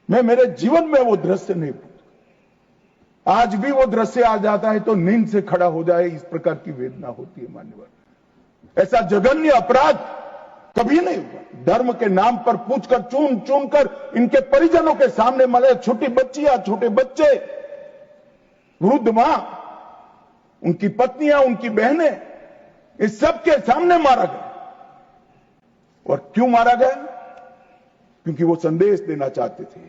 मैं मेरे जीवन में वो दृश्य नहीं भूलता। आज भी वो दृश्य आ जाता है तो नींद से खड़ा हो जाए, इस प्रकार की वेदना होती है मान्यवर। ऐसा जघन्य अपराध कभी नहीं हुआ। धर्म के नाम पर पूछकर चुन चुन कर इनके परिजनों के सामने मरे, छोटी बच्चियां, छोटे बच्चे, वृद्ध मां, उनकी पत्नियां, उनकी बहनें, इस सब के सामने मारा गया। और क्यों मारा गया? क्योंकि वो संदेश देना चाहते थे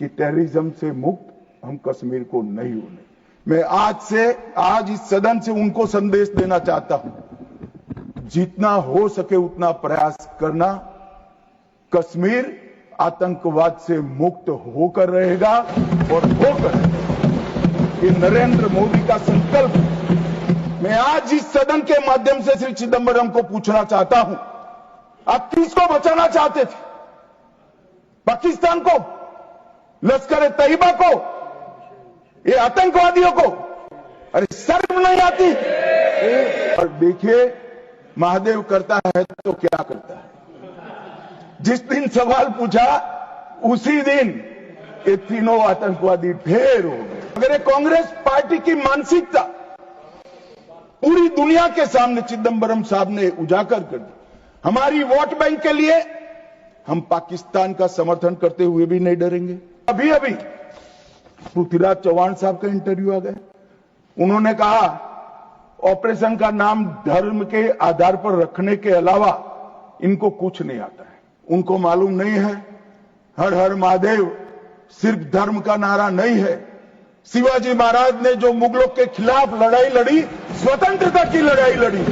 कि टेररिज्म से मुक्त हम कश्मीर को नहीं होने। मैं आज इस सदन से उनको संदेश देना चाहता हूं, जितना हो सके उतना प्रयास करना। कश्मीर आतंकवाद से मुक्त होकर रहेगा और होकर ये नरेंद्र मोदी का संकल्प। मैं आज इस सदन के माध्यम से श्री चिदंबरम को पूछना चाहता हूं, आप किसको बचाना चाहते थे? पाकिस्तान को, लश्कर ए तैयबा को, ये आतंकवादियों को? अरे शर्म नहीं आती? और देखिए, महादेव करता है तो क्या करता है। जिस दिन सवाल पूछा उसी दिन ये तीनों आतंकवादी ढेर हो गए। अगर ये कांग्रेस पार्टी की मानसिकता पूरी दुनिया के सामने चिदंबरम साहब ने उजागर कर दी। हमारी वोट बैंक के लिए हम पाकिस्तान का समर्थन करते हुए भी नहीं डरेंगे। अभी अभी पृथ्वीराज चौहान साहब का इंटरव्यू आ गया। उन्होंने कहा ऑपरेशन का नाम धर्म के आधार पर रखने के अलावा इनको कुछ नहीं आता है। उनको मालूम नहीं है हर हर महादेव सिर्फ धर्म का नारा नहीं है। शिवाजी महाराज ने जो मुगलों के खिलाफ लड़ाई लड़ी, स्वतंत्रता की लड़ाई लड़ी,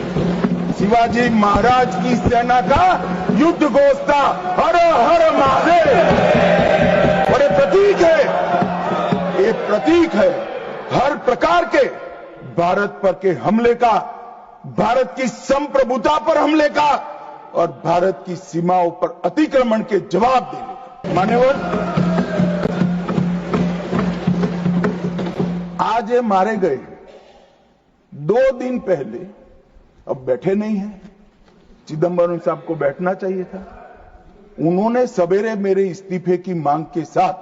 शिवाजी महाराज की सेना का युद्ध घोष था हर हर महादेव। और ये प्रतीक है, ये प्रतीक है हर प्रकार के भारत पर के हमले का, भारत की संप्रभुता पर हमले का और भारत की सीमाओं पर अतिक्रमण के जवाब देने का। मान्यवर, आज ये मारे गए 2 दिन पहले, अब बैठे नहीं हैं। चिदंबरम साहब को बैठना चाहिए था। उन्होंने सवेरे मेरे इस्तीफे की मांग के साथ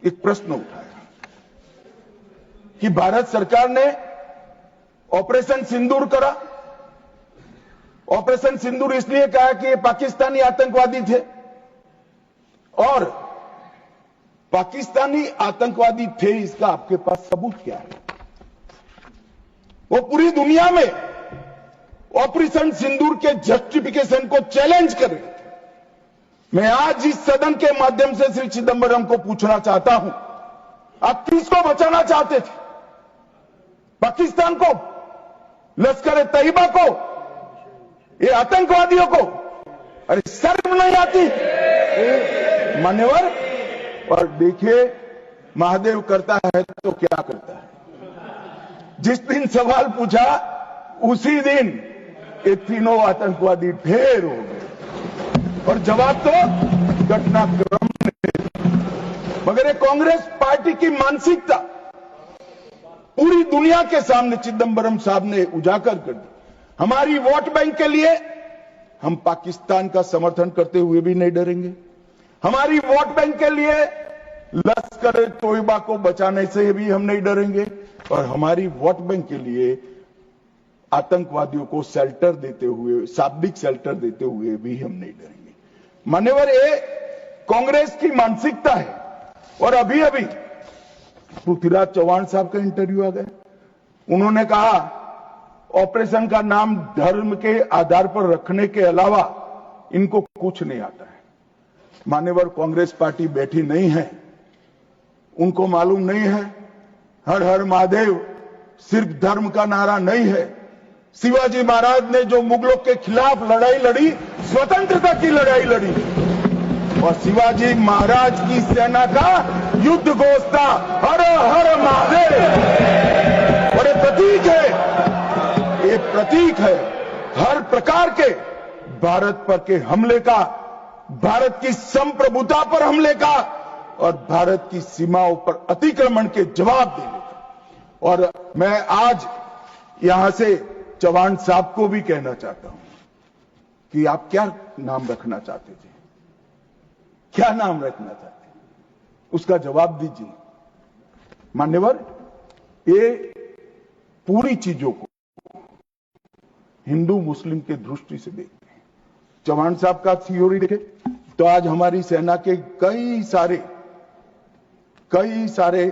एक प्रश्न उठाया कि भारत सरकार ने ऑपरेशन सिंदूर करा। ऑपरेशन सिंदूर इसलिए कहा कि ये पाकिस्तानी आतंकवादी थे, और पाकिस्तानी आतंकवादी थे इसका आपके पास सबूत क्या है? वो पूरी दुनिया में ऑपरेशन सिंदूर के जस्टिफिकेशन को चैलेंज कर रहे थे। मैं आज इस सदन के माध्यम से श्री चिदंबरम को पूछना चाहता हूं, आप किसको बचाना चाहते थे? पाकिस्तान को, लश्कर ए तैयबा को, ये आतंकवादियों को? अरे शर्म नहीं आती? मान्यवर, और देखिए, महादेव करता है तो क्या करता है। जिस दिन सवाल पूछा उसी दिन ये तीनों आतंकवादी ढेर हो गए। और जवाब तो घटनाक्रम ने। मगर ये कांग्रेस पार्टी की मानसिकता पूरी दुनिया के सामने चिदंबरम साहब ने उजागर कर दी। हमारी वोट बैंक के लिए हम पाकिस्तान का समर्थन करते हुए भी नहीं डरेंगे। हमारी वोट बैंक के लिए लश्कर ए तैयबा को बचाने से भी हम नहीं डरेंगे, और हमारी वोट बैंक के लिए आतंकवादियों को शेल्टर देते हुए, शाब्दिक शेल्टर देते हुए भी हम नहीं डरेंगे। मान्यवर, ये कांग्रेस की मानसिकता है। और अभी अभी पृथ्वीराज चौहान साहब का इंटरव्यू आ गया। उन्होंने कहा ऑपरेशन का नाम धर्म के आधार पर रखने के अलावा इनको कुछ नहीं आता है। मान्यवर, कांग्रेस पार्टी बैठी नहीं है। उनको मालूम नहीं है हर हर महादेव सिर्फ धर्म का नारा नहीं है। शिवाजी महाराज ने जो मुगलों के खिलाफ लड़ाई लड़ी, स्वतंत्रता की लड़ाई लड़ी, और शिवाजी महाराज की सेना का युद्ध घोष था हर हर महादेव। और ये प्रतीक है, ये प्रतीक है हर प्रकार के भारत पर के हमले का, भारत की संप्रभुता पर हमले का और भारत की सीमाओं पर अतिक्रमण के जवाब देने का। और मैं आज यहां से चौहान साहब को भी कहना चाहता हूं कि आप क्या नाम रखना चाहते थे? क्या नाम रखना चाहते हैं, उसका जवाब दीजिए। मान्यवर, ये पूरी चीजों को हिंदू मुस्लिम के दृष्टि से देखते हैं। चौहान साहब का थ्योरी देखे तो आज हमारी सेना के कई सारे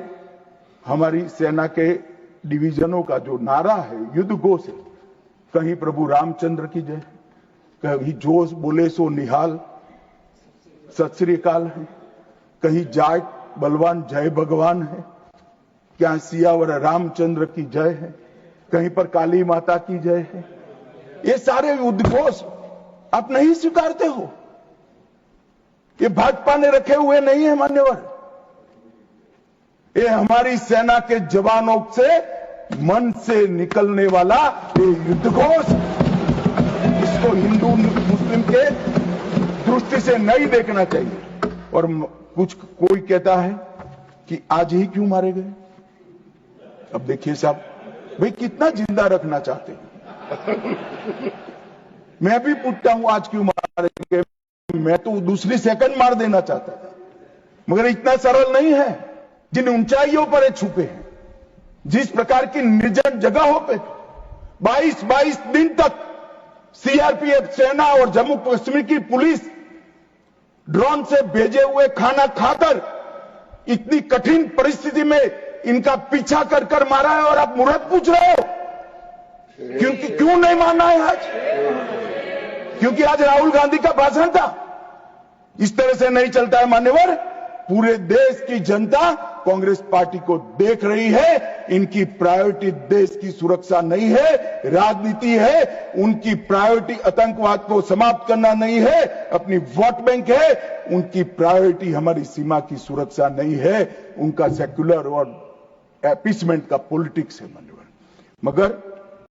हमारी सेना के डिवीजनों का जो नारा है, युद्ध घोष है, कहीं प्रभु रामचंद्र की जय, कहीं जोश बोले सो निहाल सत श्री अकाल है, कहीं जाट बलवान जय भगवान है, क्या सियावर रामचंद्र की जय है, कहीं पर काली माता की जय है। ये सारे उद्घोष आप नहीं स्वीकारते हो, ये भाजपा ने रखे हुए नहीं है मान्यवर। ये हमारी सेना के जवानों से मन से निकलने वाला ये युद्धघोष, इसको हिंदू मुस्लिम के दृष्टि से नहीं देखना चाहिए। और कोई कहता है कि आज ही क्यों मारे गए। अब देखिए साहब, भाई कितना जिंदा रखना चाहते हैं। मैं भी पूछता हूं आज क्यों मारे गए, मैं तो दूसरी सेकंड मार देना चाहता था, मगर इतना सरल नहीं है। जिन ऊंचाइयों पर ये छुपे हैं, जिस प्रकार की निर्जन जगहों पे 22 दिन तक सीआरपीएफ सेना और जम्मू कश्मीर की पुलिस ड्रोन से भेजे हुए खाना खाकर इतनी कठिन परिस्थिति में इनका पीछा कर मारा है, और आप मुहूर्त पूछ रहे हो क्योंकि क्यों नहीं मानना है आज? क्योंकि आज राहुल गांधी का भाषण था। इस तरह से नहीं चलता है मान्यवर। पूरे देश की जनता कांग्रेस पार्टी को देख रही है। इनकी प्रायोरिटी देश की सुरक्षा नहीं है, राजनीति है। उनकी प्रायोरिटी आतंकवाद को समाप्त करना नहीं है, अपनी वोट बैंक है। उनकी प्रायोरिटी हमारी सीमा की सुरक्षा नहीं है, उनका सेक्युलर और अपीसमेंट का पॉलिटिक्स है मान्यवर। मगर